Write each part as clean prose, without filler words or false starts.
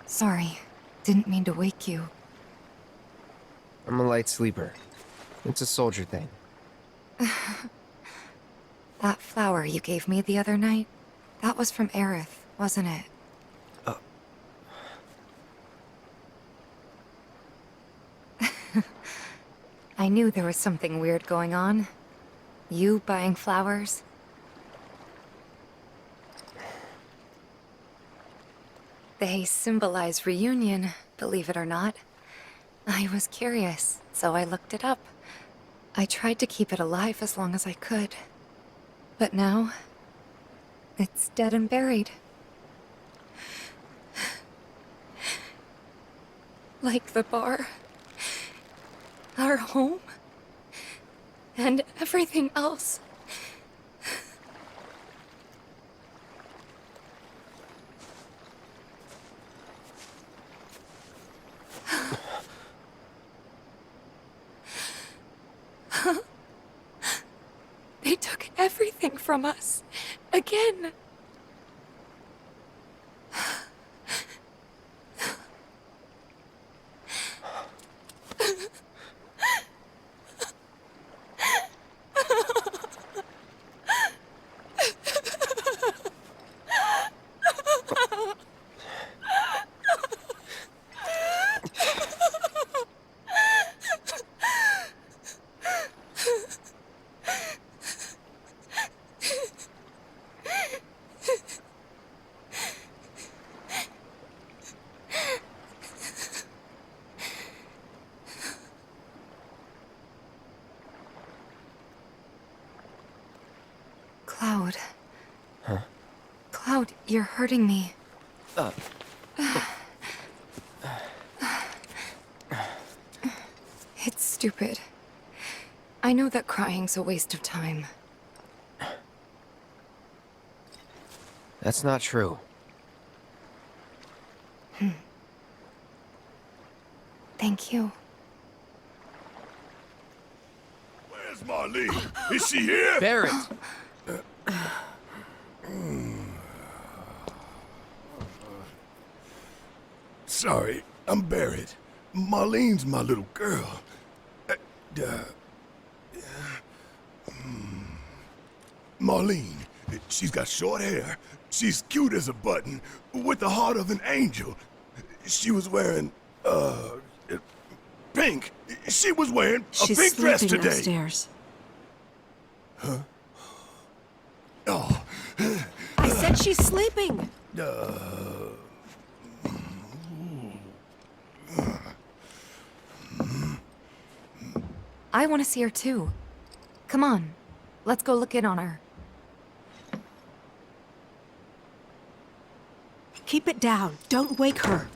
Sorry. Didn't mean to wake you. I'm a light sleeper. It's a soldier thing. That flower you gave me the other night, that was from Aerith, wasn't it? I knew there was something weird going on. You buying flowers? They symbolize reunion, believe it or not. I was curious, so I looked it up. I tried to keep it alive as long as I could. But now, it's dead and buried. Like the bar, our home, and everything else. They took everything from us. Again. Cloud. Huh? Cloud, you're hurting me. It's stupid. I know that crying's a waste of time. That's not true. Thank you. Where's Marlene? Is she here? Barret! Sorry, I'm Barret. Marlene's my little girl. Marlene, she's got short hair. She's cute as a button, with the heart of an angel. She was wearing, pink. She was wearing a pink dress She's sleeping today. upstairs. Huh? Oh. I said she's sleeping! I want to see her too. Come on, let's go look in on her. Keep it down. Don't wake her.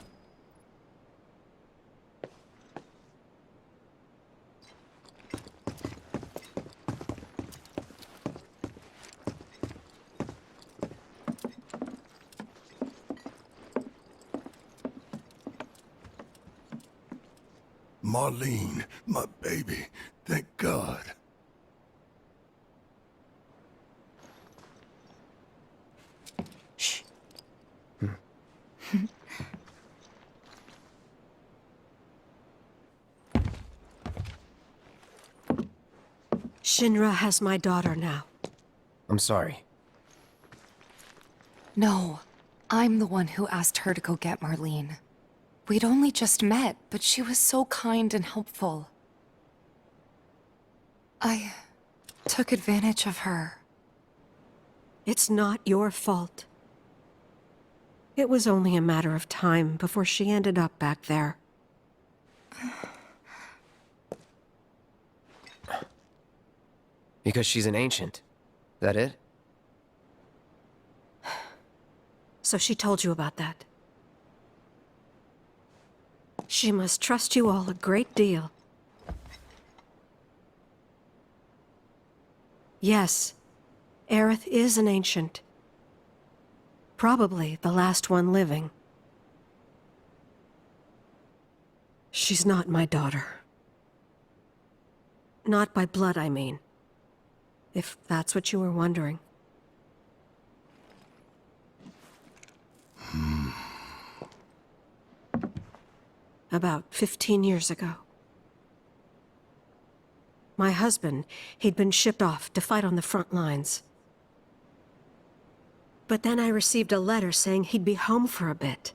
Marlene, my baby. Thank God. Shh. Shinra has my daughter now. I'm sorry. No, I'm the one who asked her to go get Marlene. We'd only just met, but she was so kind and helpful. I took advantage of her. It's not your fault. It was only a matter of time before she ended up back there. Because she's an ancient. That it? So she told you about that. She must trust you all a great deal. Yes, Aerith is an ancient. Probably the last one living. She's not my daughter. Not by blood, I mean. If that's what you were wondering. about 15 years ago. My husband, he'd been shipped off to fight on the front lines. But then I received a letter saying he'd be home for a bit.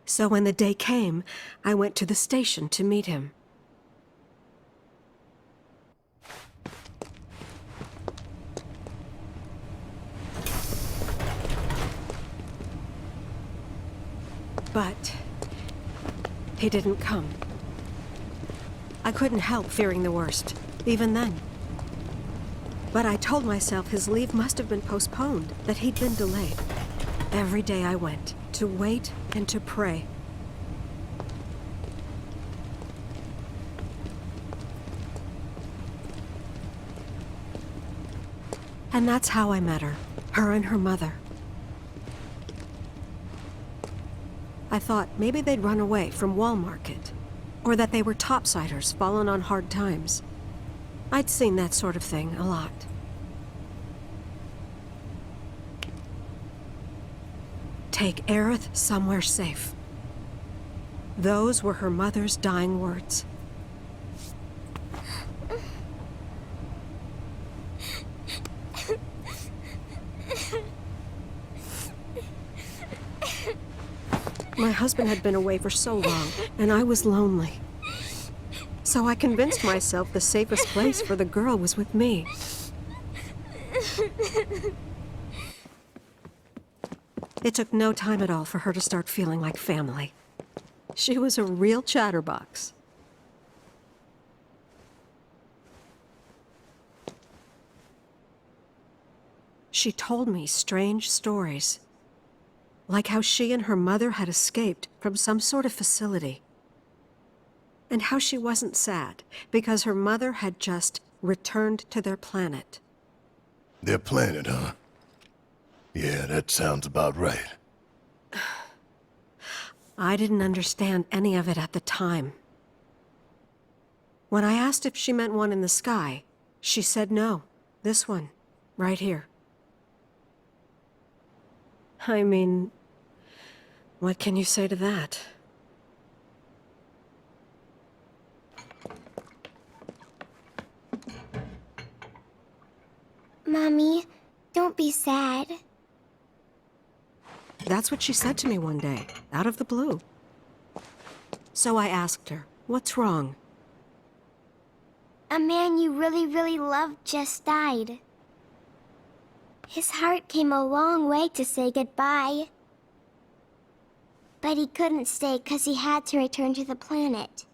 So when the day came, I went to the station to meet him. But he didn't come. I couldn't help fearing the worst, even then. But I told myself his leave must have been postponed, that he'd been delayed. Every day I went, to wait and to pray. And that's how I met her and her mother. I thought maybe they'd run away from Wall Market, or that they were topsiders fallen on hard times. I'd seen that sort of thing a lot. Take Aerith somewhere safe. Those were her mother's dying words. My husband had been away for so long, and I was lonely. So I convinced myself the safest place for the girl was with me. It took no time at all for her to start feeling like family. She was a real chatterbox. She told me strange stories. Like how she and her mother had escaped from some sort of facility. And how she wasn't sad, because her mother had just returned to their planet. Their planet, huh? Yeah, that sounds about right. I didn't understand any of it at the time. When I asked if she meant one in the sky, she said no. This one, right here. I mean, what can you say to that? Mommy, don't be sad. That's what she said to me one day, out of the blue. So I asked her, what's wrong? A man you really, really loved just died. His heart came a long way to say goodbye. But he couldn't stay because he had to return to the planet.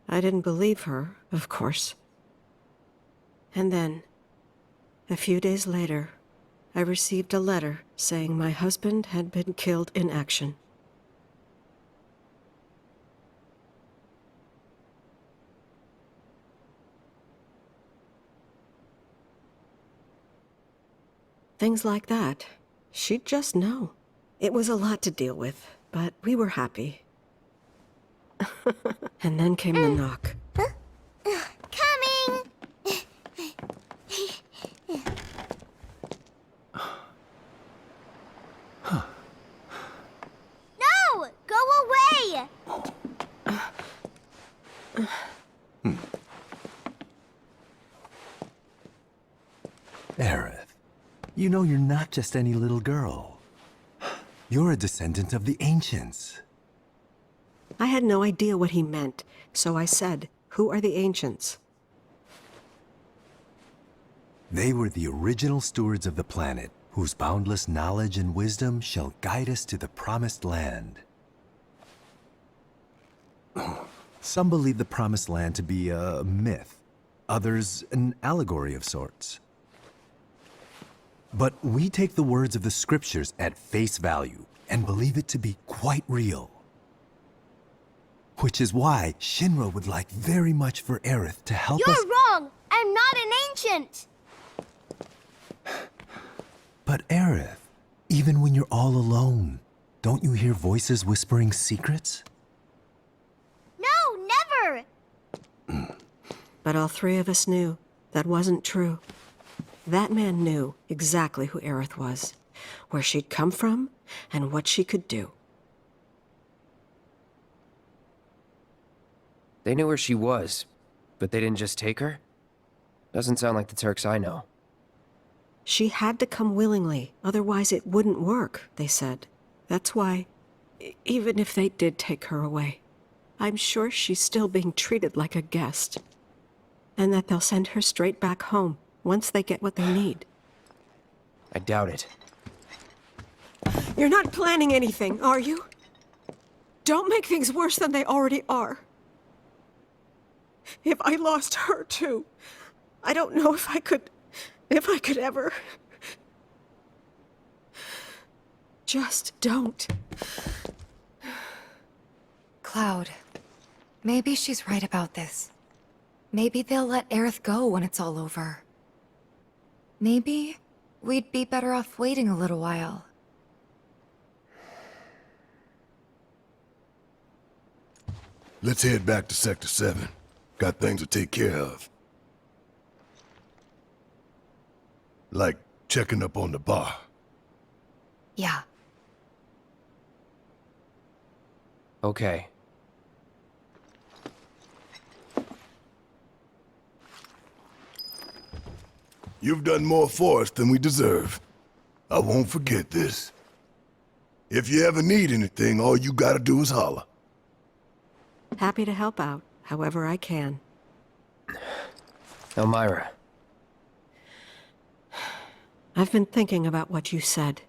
I didn't believe her, of course. And then, a few days later, I received a letter saying my husband had been killed in action. Things like that, she'd just know. It was a lot to deal with, but we were happy. And then came the knock. Coming! No! Go away! Aerith, you know you're not just any little girl. You're a descendant of the Ancients. I had no idea what he meant, so I said, "Who are the Ancients?" They were the original stewards of the planet, whose boundless knowledge and wisdom shall guide us to the Promised Land. Some believe the Promised Land to be a myth, others an allegory of sorts. But we take the words of the scriptures at face value and believe it to be quite real. Which is why Shinra would like very much for Aerith to help us— You're wrong! I'm not an ancient! But Aerith, even when you're all alone, don't you hear voices whispering secrets? No, never! But all three of us knew that wasn't true. That man knew exactly who Aerith was, where she'd come from, and what she could do. They knew where she was, but they didn't just take her? Doesn't sound like the Turks I know. She had to come willingly, otherwise it wouldn't work, they said. That's why, even if they did take her away, I'm sure she's still being treated like a guest. And that they'll send her straight back home, once they get what they need. I doubt it. You're not planning anything, are you? Don't make things worse than they already are. If I lost her too, I don't know if I could ever. Just don't. Cloud, maybe she's right about this. Maybe they'll let Aerith go when it's all over. Maybe we'd be better off waiting a little while. Let's head back to Sector 7. Got things to take care of. Like checking up on the bar. Yeah. Okay. You've done more for us than we deserve. I won't forget this. If you ever need anything, all you gotta do is holler. Happy to help out, however I can. Elmira. I've been thinking about what you said.